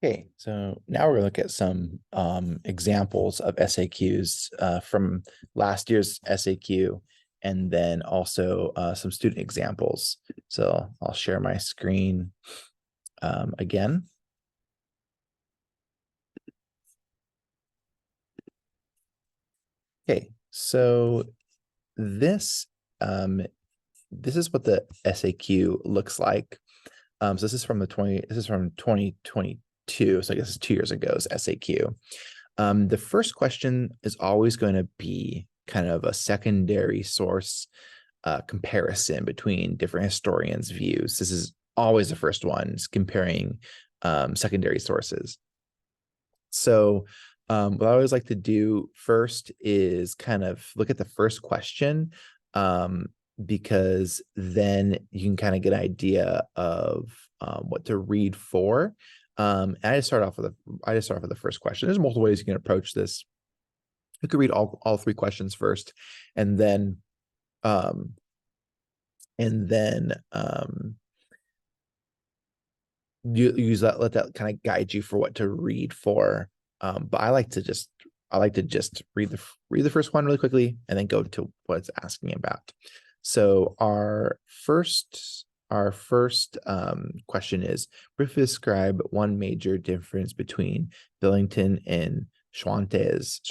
Okay, so now we're going to look at some examples of SAQs from last year's SAQ, and then also some student examples. So I'll share my screen again. Okay, so this this is what the SAQ looks like. So this is from 2022. So I guess it's 2 years ago's SAQ. The first question is always going to be kind of a secondary source comparison between different historians' views. This is always the first one, is comparing secondary sources. So what I always like to do first is kind of look at the first question, because then you can kind of get an idea of what to read for. And I just start off with the first question. There's multiple ways you can approach this. You could read all three questions first, and then you use that, let that kind of guide you for what to read for. But I like to just read the first one really quickly and then go to what it's asking about. So our first question is, briefly describe one major difference between Billington and Schwantes'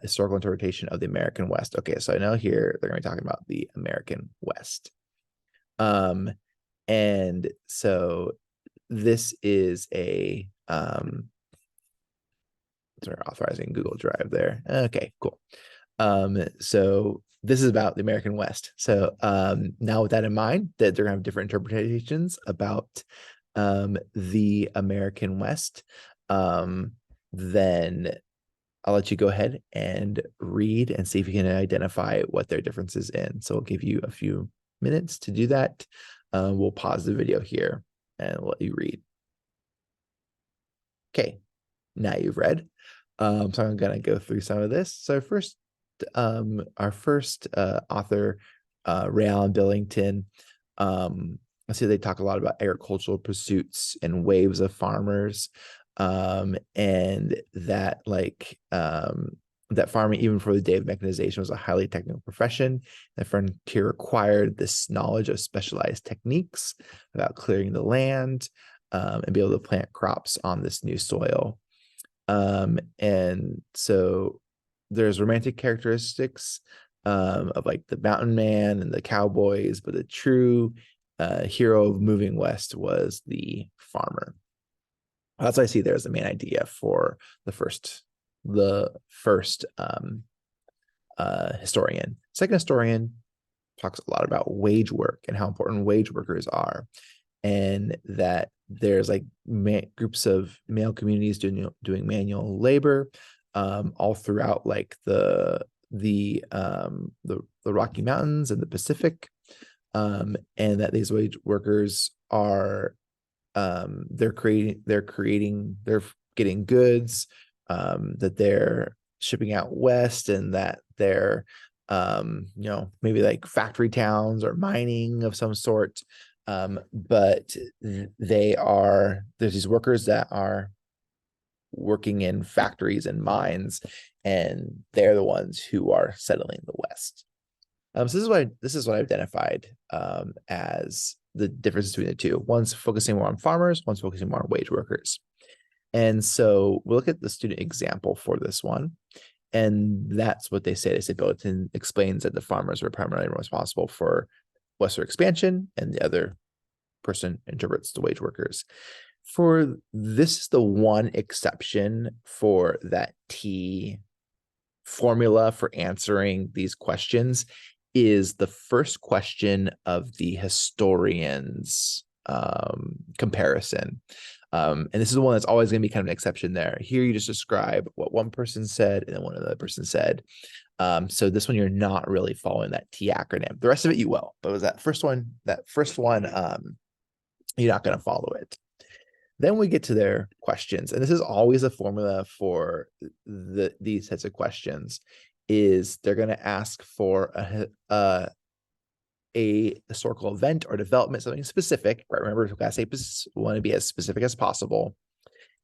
historical interpretation of the American West. Okay, so I know here they're going to be talking about the American West. And so this is a sorry, authorizing Google Drive there. Okay, cool. So this is about the American West. So now with that in mind, that they're gonna have different interpretations about the American West, then I'll let you go ahead and read and see if you can identify what their differences in. So I'll give you a few minutes to do that. We'll pause the video here and let you read. Okay, now you've read. So I'm gonna go through some of this. So first, our first author, Ray Allen Billington, I see they talk a lot about agricultural pursuits and waves of farmers, and that that farming, even for the day of mechanization, was a highly technical profession. The frontier required this knowledge of specialized techniques about clearing the land, and be able to plant crops on this new soil. And so there's romantic characteristics of like the mountain man and the cowboys, but the true hero of moving west was the farmer. That's what I see there as the main idea for the first historian. Second historian talks a lot about wage work and how important wage workers are, and that there's like groups of male communities doing manual labor all throughout like the Rocky Mountains and the Pacific, and that these wage workers are they're getting goods that they're shipping out west, and that they're maybe like factory towns or mining of some sort. But there's these workers that are working in factories and mines, and they're the ones who are settling the West. So this is what I identified as the difference between the two. One's focusing more on farmers, one's focusing more on wage workers. And so we'll look at the student example for this one. And that's what they say. They say Billington explains that the farmers were primarily responsible for Western expansion, and the other person interprets the wage workers. For this is the one exception for that T formula for answering these questions is the first question of the historian's comparison. And this is the one that's always going to be kind of an exception there. Here you just describe what one person said and then what another person said. So this one, you're not really following that T acronym. The rest of it you will, but was that first one, you're not going to follow it. Then we get to their questions, and this is always a formula for these types of questions. Is they're going to ask for a historical event or development, something specific, right? Remember, we want to be as specific as possible,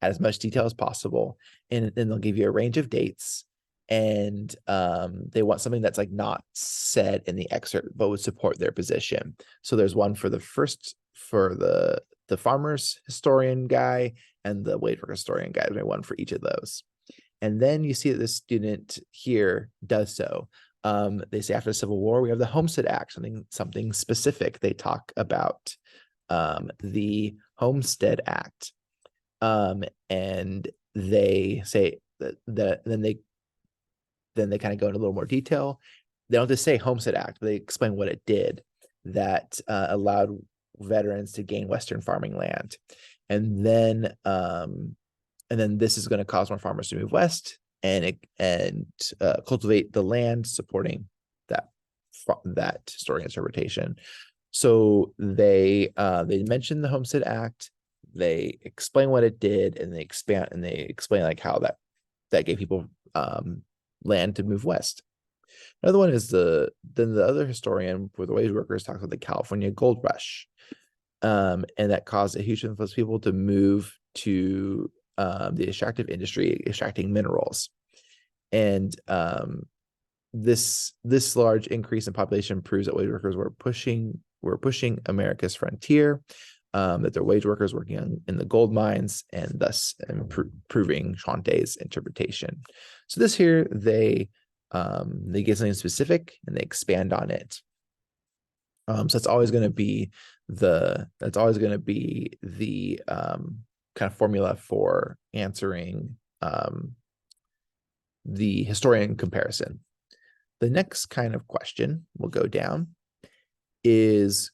add as much detail as possible, and then they'll give you a range of dates. And they want something that's like not said in the excerpt, but would support their position. So there's one for the farmer's historian guy and the wage worker historian guy. There's one for each of those. And then you see that this student here does so. They say after the Civil War, we have the Homestead Act, something specific. They talk about the Homestead Act. And they say that then they kind of go into a little more detail. They don't just say Homestead Act, but they explain what it did that allowed veterans to gain Western farming land. And then this is going to cause more farmers to move west and cultivate the land, supporting that historic interpretation. So they mention the Homestead Act, they explain what it did, and they explain like how that gave people land to move west. Another one is the other historian for the wage workers talks about the California Gold Rush, and that caused a huge influx of people to move to the extractive industry, extracting minerals. And this large increase in population proves that wage workers were pushing America's frontier, that they're wage workers working in the gold mines, and thus proving Chante's interpretation. So this here, they get something specific and they expand on it. So that's always going to be the kind of formula for answering the historian comparison. The next kind of question we'll go down is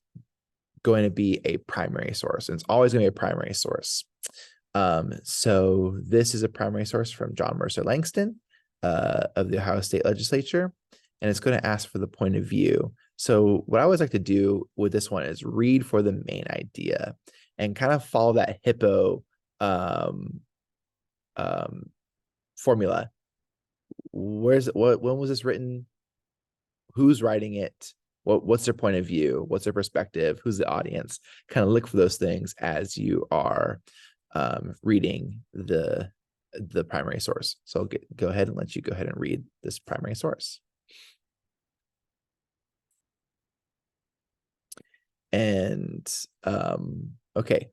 going to be a primary source, and it's always going to be a primary source. So this is a primary source from John Mercer Langston of the Ohio State Legislature, and it's going to ask for the point of view. So what I always like to do with this one is read for the main idea and kind of follow that hippo formula. When was this written? Who's writing it? What's their point of view? What's their perspective? Who's the audience? Kind of look for those things as you are reading the primary source. So I'll go ahead and let you go ahead and read this primary source. And okay,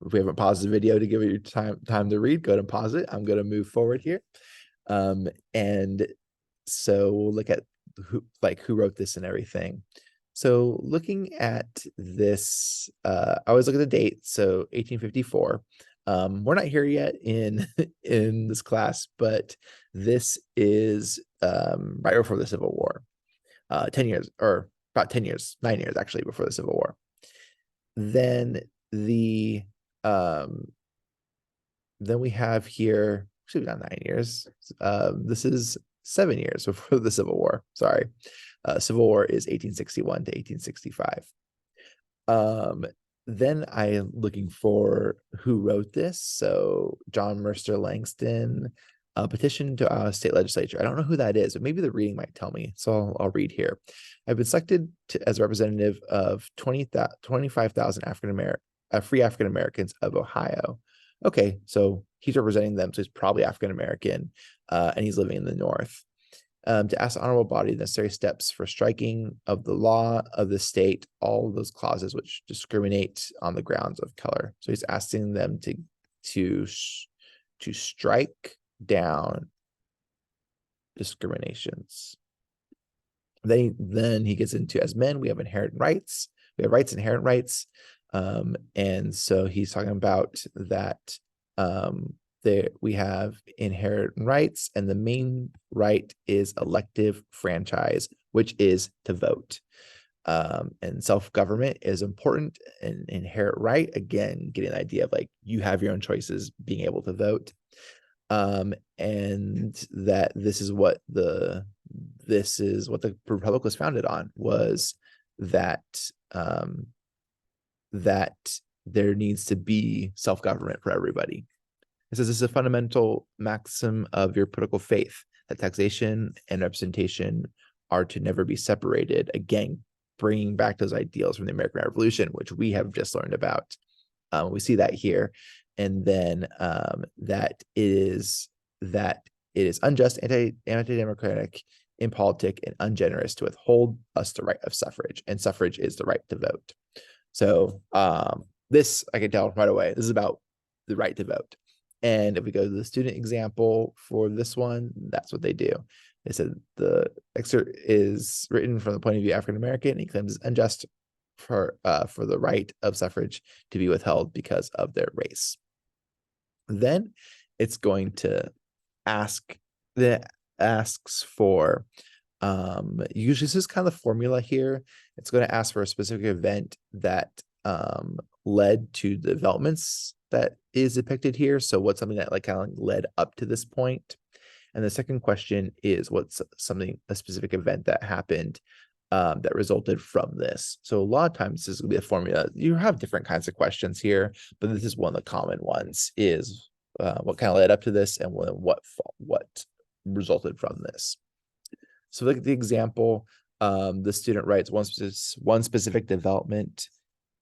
if we haven't paused the video to give you time to read, go ahead and pause it. I'm going to move forward here. And so we'll look at who wrote this and everything. So looking at this, I always look at the date. So 1854. We're not here yet in this class, but this is right before the Civil War. 10 years, or about 10 years, 9 years actually before the Civil War. Then we have here, actually not 9 years. This is 7 years before the Civil War. Sorry. Civil War is 1861 to 1865. Then I'm looking for who wrote this. So John Mercer Langston, a petition to our state legislature. I don't know who that is, but maybe the reading might tell me. So I'll read here. I've been selected as a representative of 25,000 free African Americans of Ohio. Okay, so he's representing them, so he's probably African American, and he's living in the North. To ask the honorable body the necessary steps for striking of the law of the state, all of those clauses which discriminate on the grounds of color. So he's asking them to strike down discriminations. Then he gets into, as men, we have inherent rights. We have rights, inherent rights. And so he's talking about that we have inherent rights, and the main right is elective franchise, which is to vote. And self-government is important, and inherent right, again, getting an idea of like you have your own choices, being able to vote. And that this is what the Republic was founded on, was that that there needs to be self-government for everybody. It says this is a fundamental maxim of your political faith, that taxation and representation are to never be separated. Again, bringing back those ideals from the American Revolution, which we have just learned about. We see that here. And then that it is unjust, anti-democratic, impolitic, and ungenerous to withhold us the right of suffrage. And suffrage is the right to vote. So this, I can tell right away, this is about the right to vote. And if we go to the student example for this one, that's what they do. They said the excerpt is written from the point of view of African American, and he claims it's unjust for the right of suffrage to be withheld because of their race. Then it's going to asks for usually this is kind of the formula here. It's going to ask for a specific event that led to the developments that is depicted here. So what's something that like kind of led up to this point? And the second question is what's a specific event that happened that resulted from this. So a lot of times this is going to be a formula. You have different kinds of questions here, but this is one of the common ones is what kind of led up to this and what resulted from this. So look at the example. The student writes one specific development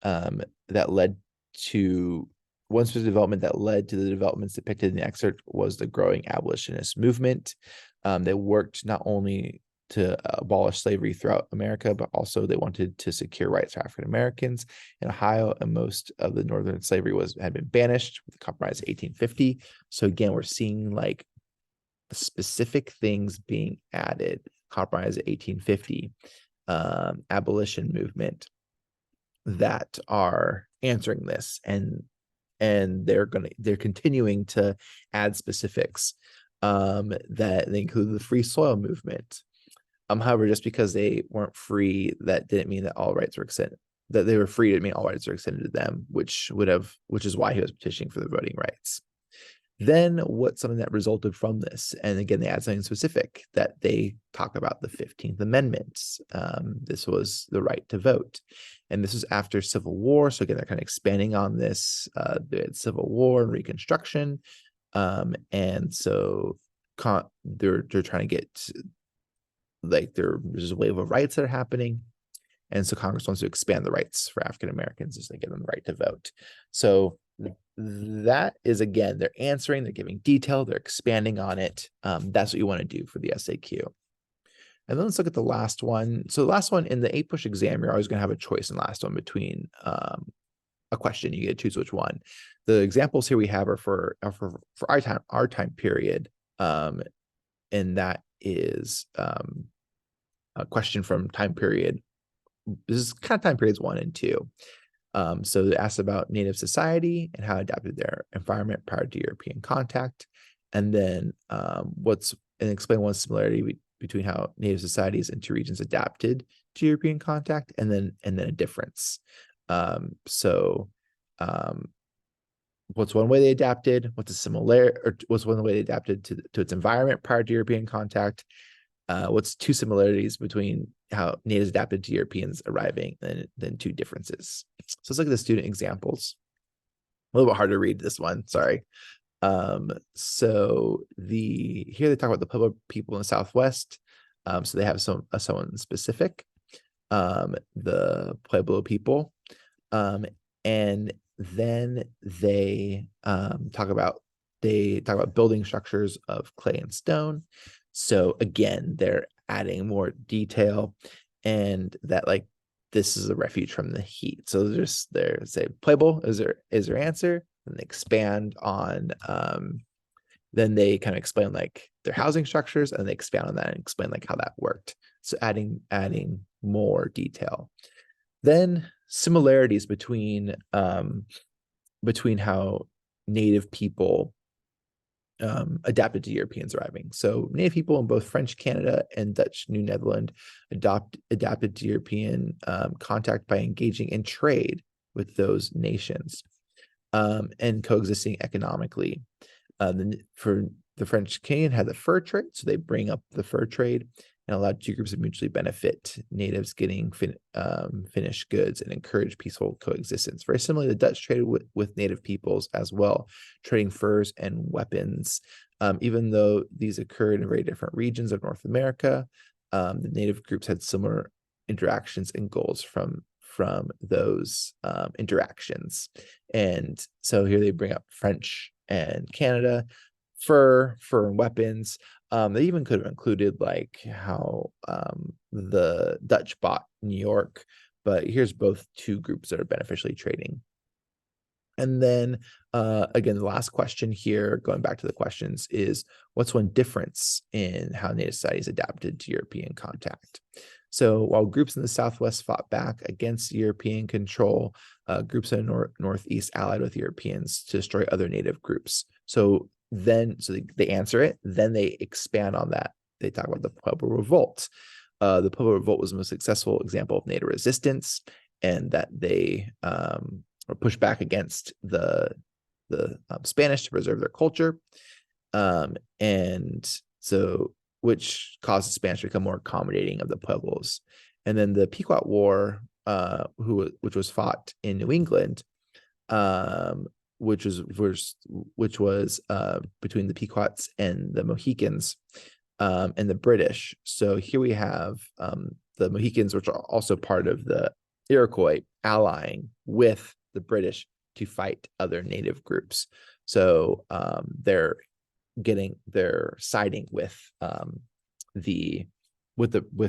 that led to the developments depicted in the excerpt was the growing abolitionist movement. They worked not only to abolish slavery throughout America, but also they wanted to secure rights for African Americans in Ohio, and most of the northern slavery had been banished with the Compromise of 1850. So again, we're seeing like specific things being added. Compromise of 1850, abolition movement that are answering this, and they're continuing to add specifics that they include the free soil movement. However, just because they weren't free, that didn't mean that all rights were extended. That they were free didn't mean all rights were extended to them, which is why he was petitioning for the voting rights. Then what's something that resulted from this? And again, they add something specific that they talk about the 15th Amendment. This was the right to vote. And this was after Civil War. So again, they're kind of expanding on this. They had Civil War and Reconstruction. And so they're trying to get like there's a wave of rights that are happening. And so Congress wants to expand the rights for African Americans as they give them the right to vote. So that is, again, they're answering, they're giving detail, they're expanding on it. That's what you want to do for the SAQ. And then let's look at the last one. So the last one in the 8-push exam, you're always going to have a choice in the last one between a question. You get to choose which one. The examples here we have are for our time period. And that is a question from time period. This is kind of time periods 1 and 2. So they asked about Native society and how it adapted their environment prior to European contact, and then explain one similarity between how Native societies in 2 regions adapted to European contact, and then a difference. What's one way they adapted? What's one way they adapted to its environment prior to European contact? What's 2 similarities between how natives adapted to Europeans arriving, and then 2 differences. So let's look at the student examples. A little bit hard to read this one, sorry. So here they talk about the Pueblo people in the Southwest. So they have someone specific, the Pueblo people, and then they talk about building structures of clay and stone. So again, they're adding more detail, and that like this is a refuge from the heat. So they say Pueblo is their answer, and they expand on then they kind of explain like their housing structures, and they expand on that and explain like how that worked. So adding more detail. Then similarities between how Native people adapted to Europeans arriving. So Native people in both French Canada and Dutch New Netherland adapted to European contact by engaging in trade with those nations and coexisting economically. For the French Canadian had the fur trade, so they bring up the fur trade and allowed 2 groups to mutually benefit, natives getting finished goods, and encourage peaceful coexistence. Very similarly, the Dutch traded with native peoples as well, trading furs and weapons. Even though these occurred in very different regions of North America, the native groups had similar interactions and goals from those interactions. And so here they bring up French and Canada, fur and weapons. They even could have included like how the Dutch bought New York, but here's both two groups that are beneficially trading. And then again, the last question here, going back to the questions, is what's one difference in how Native societies adapted to European contact? So while groups in the Southwest fought back against European control, groups in the Northeast allied with Europeans to destroy other Native groups. So they answer it, then they expand on that. They talk about the Pueblo Revolt. The Pueblo Revolt was the most successful example of Native resistance, and that they or push back against the Spanish to preserve their culture, and so which caused the Spanish to become more accommodating of the Pueblos. And then the Pequot War, which was fought in New England, which was between the Pequots and the Mohicans, and the British. So here we have the Mohicans, which are also part of the Iroquois, allying with the British to fight other Native groups. So they're siding with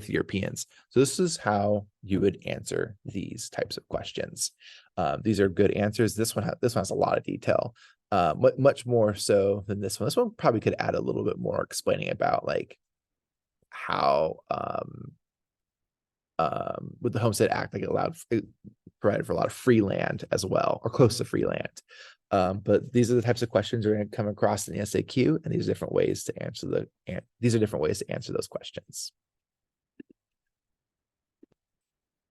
Europeans. So this is how you would answer these types of questions. These are good answers. This one has a lot of detail, much more so than this one. This one probably could add a little bit more explaining about like how with the Homestead Act, like it provided for a lot of free land as well, or close to free land. But these are the types of questions you're going to come across in the SAQ, and these are different ways to answer those questions.